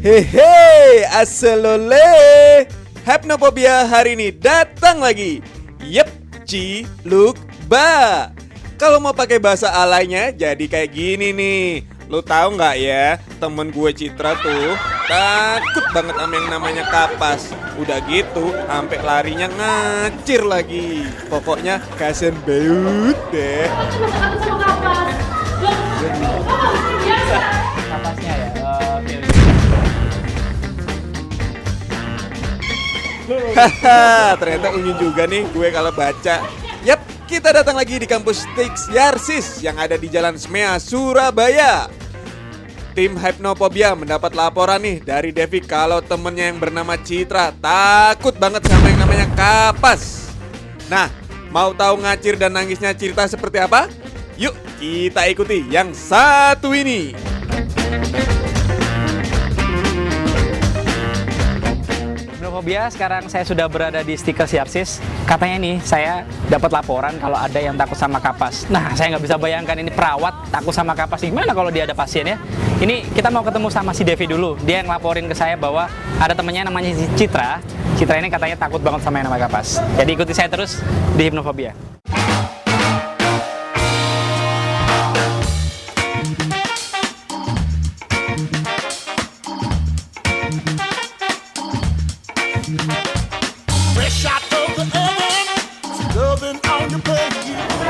Hehe, aselole. Hypnophobia hari ini datang lagi. Yep, Cilukba. Kalau mau pakai bahasa alaynya jadi kayak gini nih. Lu tahu nggak ya, temen gue Citra tuh takut banget sama yang namanya kapas. Udah gitu, sampai larinya ngacir lagi. Pokoknya kasian banget deh. Kapasnya ya. Oke. Haha, ternyata unyu juga nih gue kalau baca. Yap, kita datang lagi di kampus Stix Yarsis yang ada di Jalan Smea, Surabaya. Tim Hypnophobia mendapat laporan nih dari Devi kalau temennya yang bernama Citra takut banget sama yang namanya kapas. Nah, mau tahu ngacir dan nangisnya Citra seperti apa? Yuk, kita ikuti yang satu ini. Hypnophobia, sekarang saya sudah berada di Stix Yarsis. Katanya nih, saya dapat laporan kalau ada yang takut sama kapas. Nah, saya nggak bisa bayangkan ini perawat takut sama kapas. Gimana kalau dia ada pasien ya? Ini kita mau ketemu sama si Devi dulu. Dia yang laporin ke saya bahwa ada temennya namanya Citra. Citra ini katanya takut banget sama yang namanya kapas. Jadi ikuti saya terus di Hypnophobia.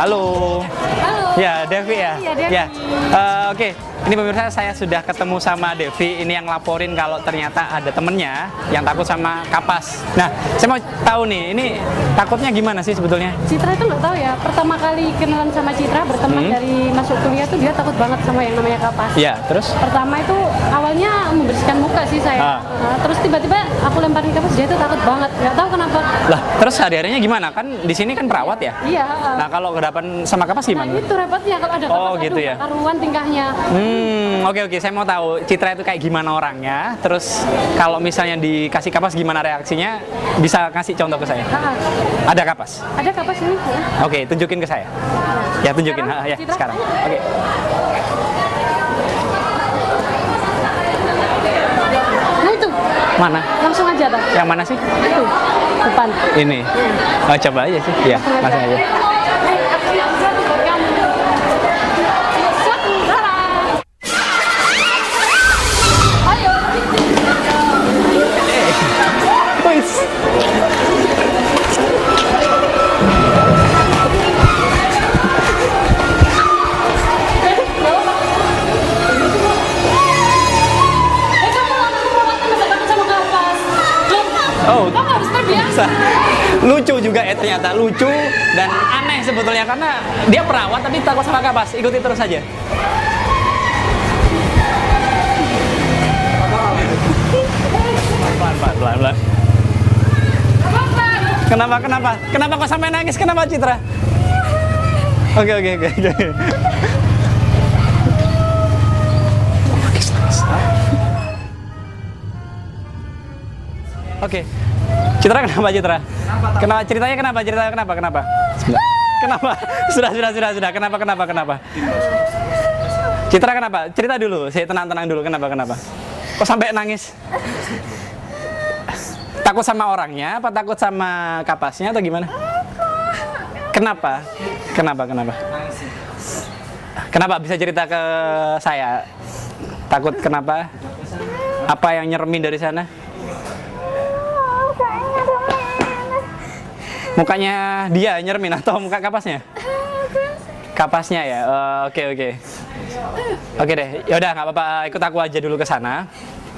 Halo. Halo. Ya, Devi ya. Iya, Devi. Ya. Oke. Ini pemirsa, saya sudah ketemu sama Devi. Ini yang laporin kalau ternyata ada temennya yang takut sama kapas. Nah, saya mau tahu nih, ini takutnya gimana sih sebetulnya? Citra itu nggak tahu ya. Pertama kali kenalan sama Citra, berteman dari masuk kuliah tuh dia takut banget sama yang namanya kapas. Ya, terus? Pertama itu awalnya membersihkan muka sih saya. Terus tiba-tiba aku lemparin kapas, dia tuh takut banget. Nggak tahu kenapa. Lah, terus hari-harinya gimana? Kan di sini kan perawat ya? Iya. Nah, kalau kedapan sama kapas Nah, gimana? itu repotnya kalau ada kapas. Oh, gitu aduh, ya. karuan tingkahnya. Oke. Saya mau tahu Citra itu kayak gimana orangnya. Terus kalau misalnya dikasih kapas gimana reaksinya? Bisa kasih contoh ke saya. Ada kapas? Ada kapas ini. Oke, tunjukin ke saya. Ya, tunjukin. Sekarang, Ya, Citra? sekarang. Oke. Nah itu, Mana? langsung aja dah. Yang mana sih? Itu, depan. Ini. Oh, coba aja sih. Ya, langsung aja. Oh, lucu juga ya ternyata, lucu dan aneh sebetulnya karena dia perawat tapi takut sama kapas. Ikuti terus saja. Pelan. Kenapa kok sampai nangis? Kenapa Citra? Oke. Oke. Citra kenapa Citra? Kenapa ceritanya kenapa? Kenapa? Kenapa? Sudah. Kenapa? Citra kenapa? Cerita dulu. Saya tenang dulu. Kenapa? Kok sampai nangis? Takut sama orangnya apa takut sama kapasnya atau gimana? Kenapa? Kenapa bisa cerita ke saya? Takut kenapa? Apa yang nyeremin dari sana? Mukanya dia nyermin atau muka kapasnya? Kapasnya ya. Oke. Oke deh. Yaudah nggak apa-apa. Ikut aku aja dulu ke sana.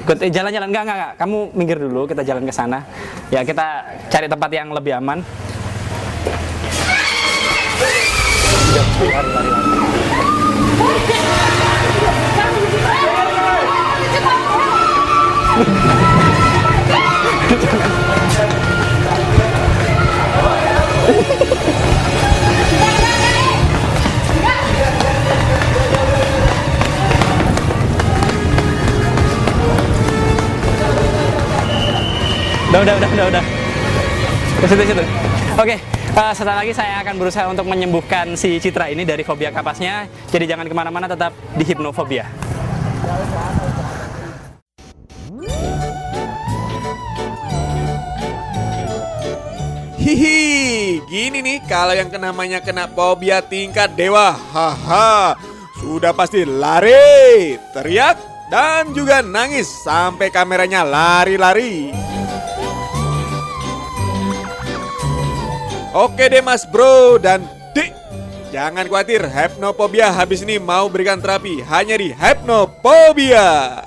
Ikut jalan-jalan. Enggak. Kamu minggir dulu. Kita jalan ke sana. Ya kita cari tempat yang lebih aman. Udah. Ke situ. Oke, setelah lagi saya akan berusaha untuk menyembuhkan si Citra ini dari fobia kapasnya. Jadi jangan kemana-mana, tetap di Hypnophobia. Hihi, gini nih kalau yang namanya kena fobia tingkat dewa. Haha, sudah pasti lari, teriak, dan juga nangis sampai kameranya lari-lari. Oke deh mas bro dan dik, jangan khawatir, Hypnopobia habis ini mau berikan terapi hanya di Hypnopobia.